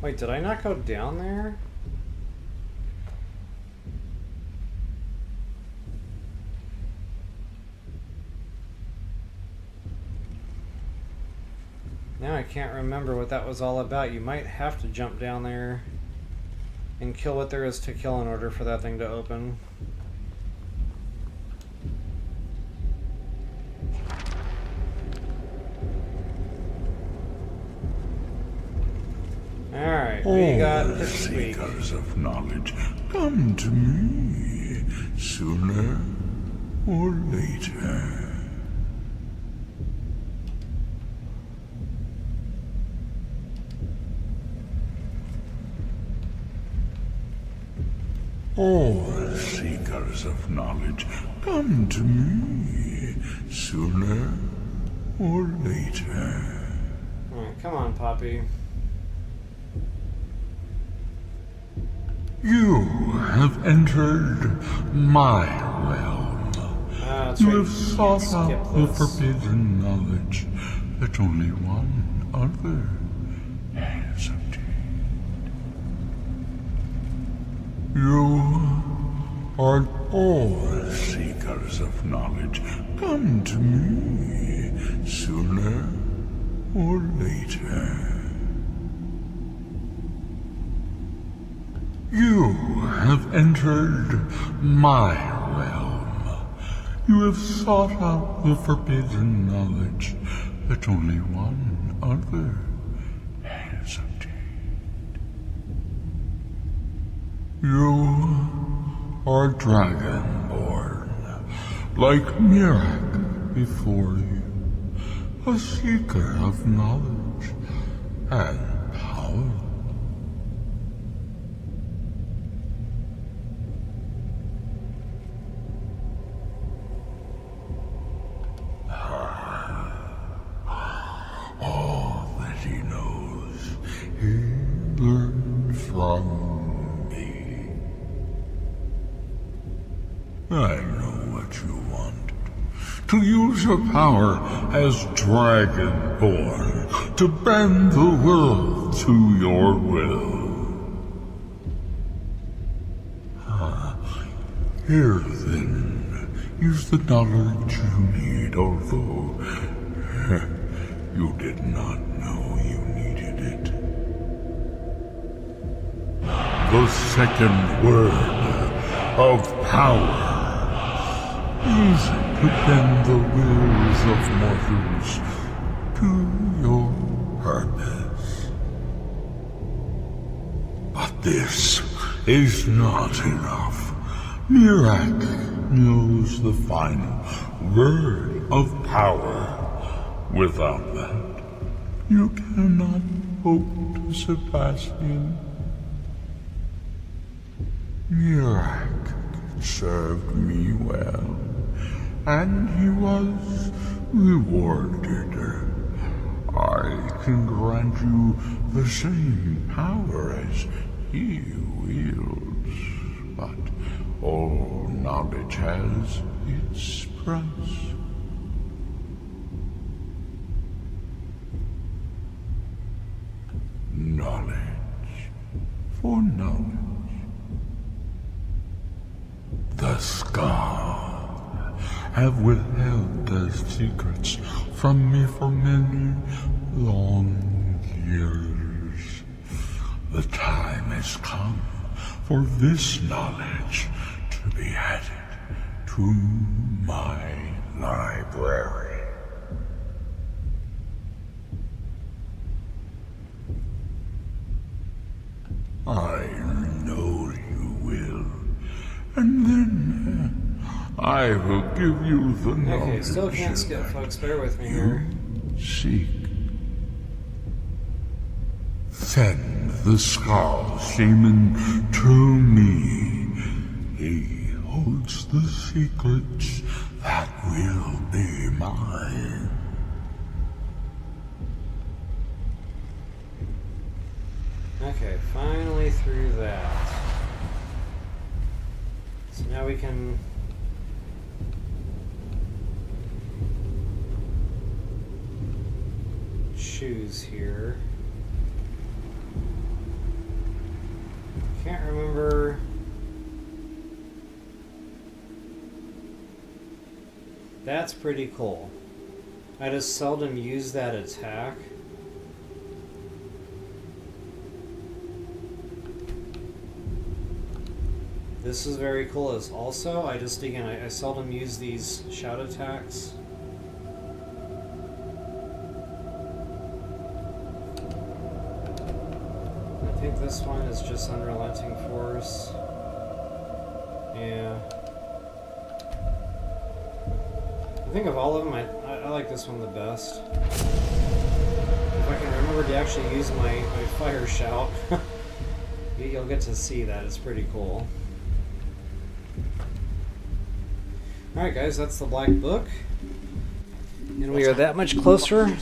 Wait, did I not go down there? Now I can't remember what that was all about. You might have to jump down there and kill what there is to kill in order for that thing to open. Alright, we got All seekers of knowledge, come to me sooner or later. All seekers of knowledge, come to me sooner or later. Alright, come on, Poppy. You have entered my realm. That's You right. have sought Skip out the this. forbidden knowledge that only one other has obtained. You are all seekers of knowledge. Come to me sooner or later. You have entered my realm. You have sought out the forbidden knowledge that only one other has obtained. You are dragonborn, like Mirak before you, a seeker of knowledge and power. All that he knows, he learned from me. I know what you want. To use your power as Dragonborn, to bend the world to your will. Here then is the knowledge you need, although you did not know you needed it. The second word of power is to bend the wills of mortals to your purpose. But this is not enough. Mirak knows the final word of power. Without that, you cannot hope to surpass him. Mirak served me well, and he was rewarded. I can grant you the same power as he wields, but all knowledge has its price. Knowledge for knowledge. The Scar have withheld their secrets from me for many long years. The time has come for this knowledge to be added to my library. I know you will. And then I will give you the knowledge. Okay, still can't skip, folks. Bear with me here. Seek. Send the Skull Shaman to me. He holds the secrets that will be mine. Okay, finally through that. So now we can... choose here. Can't remember... That's pretty cool. I just seldom use that attack. This is very cool as also. I just, again, I seldom use these shout attacks. I think this one is just Unrelenting Force. Yeah. I think of all of them, I like this one the best. If I can remember to actually use my fire shout, you'll get to see that. It's pretty cool. Alright guys, that's the Black Book. And we are that much closer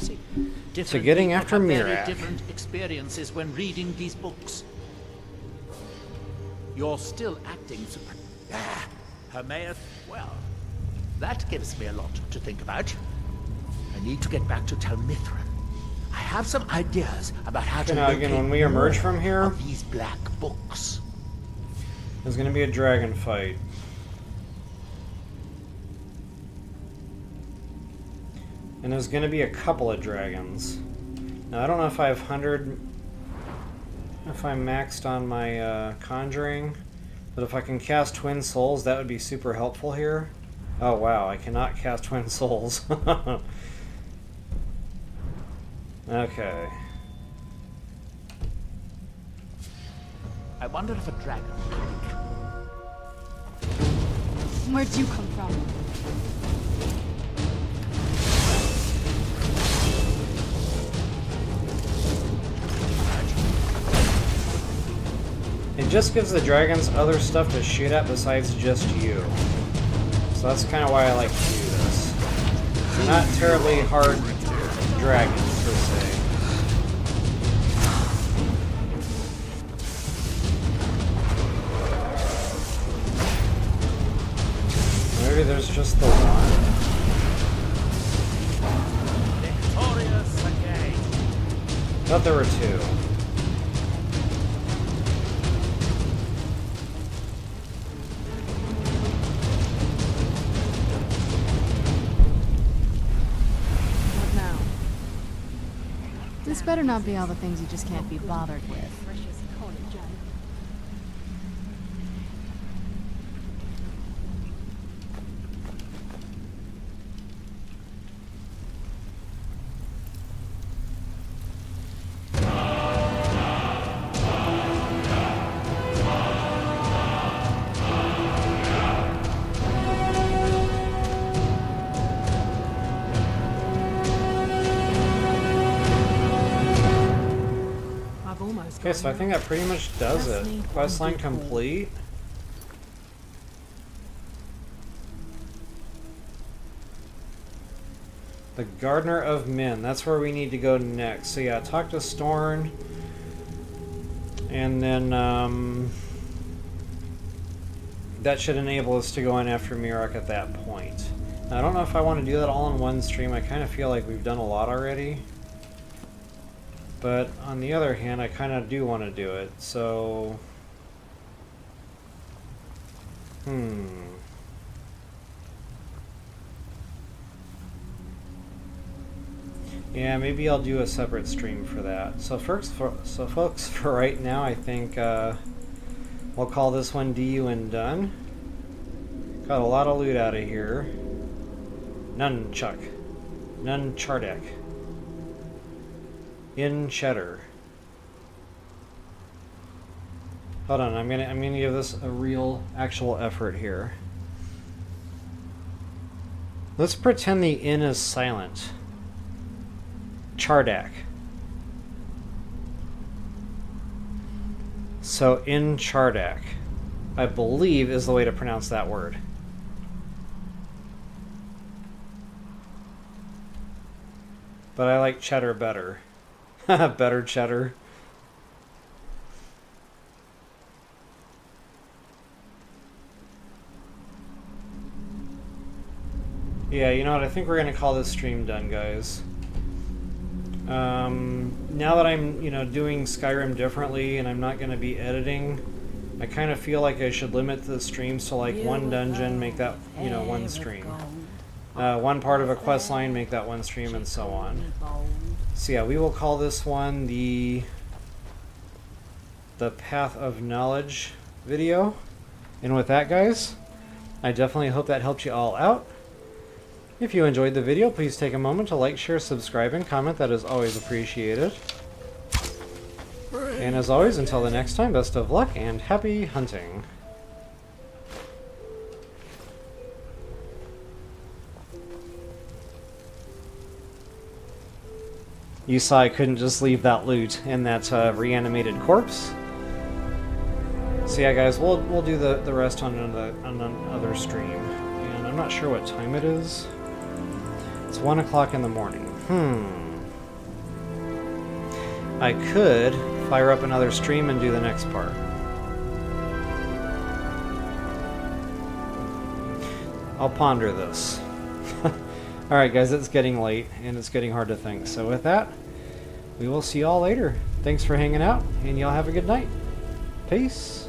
to getting after Mirac. Different experiences when reading these books. You're still acting Hermaeus, well, that gives me a lot to think about. I need to get back to Telmithran. I have some ideas about how to locate again, when we emerge from here, of these black books. There's going to be a dragon fight. And there's going to be a couple of dragons. Now, I don't know if I have 100... if I'm maxed on my conjuring. But if I can cast Twin Souls, that would be super helpful here. Oh, wow. I cannot cast Twin Souls. Okay. I wonder if a dragon... Where'd you come from? It just gives the dragons other stuff to shoot at besides just you. So that's kind of why I like to do this. They're not terribly hard dragons, per se. Maybe there's just the one. Victorious again. Thought there were two. This better not be all the things you just can't be bothered with. Okay, so I think that pretty much does it. Questline complete. The Gardner of Men. That's where we need to go next. So yeah, talk to Storn. And then that should enable us to go in after Mirac at that point. Now, I don't know if I want to do that all in one stream. I kind of feel like we've done a lot already. But on the other hand, I kind of do want to do it, so... Yeah, maybe I'll do a separate stream for that. So folks, for right now, I think we'll call this one DU and done. Got a lot of loot out of here. Nchardak. In cheddar. Hold on, I'm gonna give this a real actual effort here. Let's pretend the N is silent. Nchardak. So Nchardak. I believe is the way to pronounce that word. But I like cheddar better. Better cheddar. Yeah, you know what? I think we're going to call this stream done, guys. Now that I'm, doing Skyrim differently and I'm not going to be editing, I kind of feel like I should limit the streams to like one dungeon, make that, one stream. One part of a quest line, make that one stream, and so on. So yeah, we will call this one the Path of Knowledge video. And with that, guys, I definitely hope that helped you all out. If you enjoyed the video, please take a moment to like, share, subscribe, and comment. That is always appreciated. And as always, until the next time, best of luck and happy hunting. You saw I couldn't just leave that loot in that reanimated corpse. So yeah, guys, we'll do the rest on another stream. And I'm not sure what time it is. It's 1 o'clock in the morning. I could fire up another stream and do the next part. I'll ponder this. Alright guys, it's getting late and it's getting hard to think. So with that, we will see y'all later. Thanks for hanging out and y'all have a good night. Peace.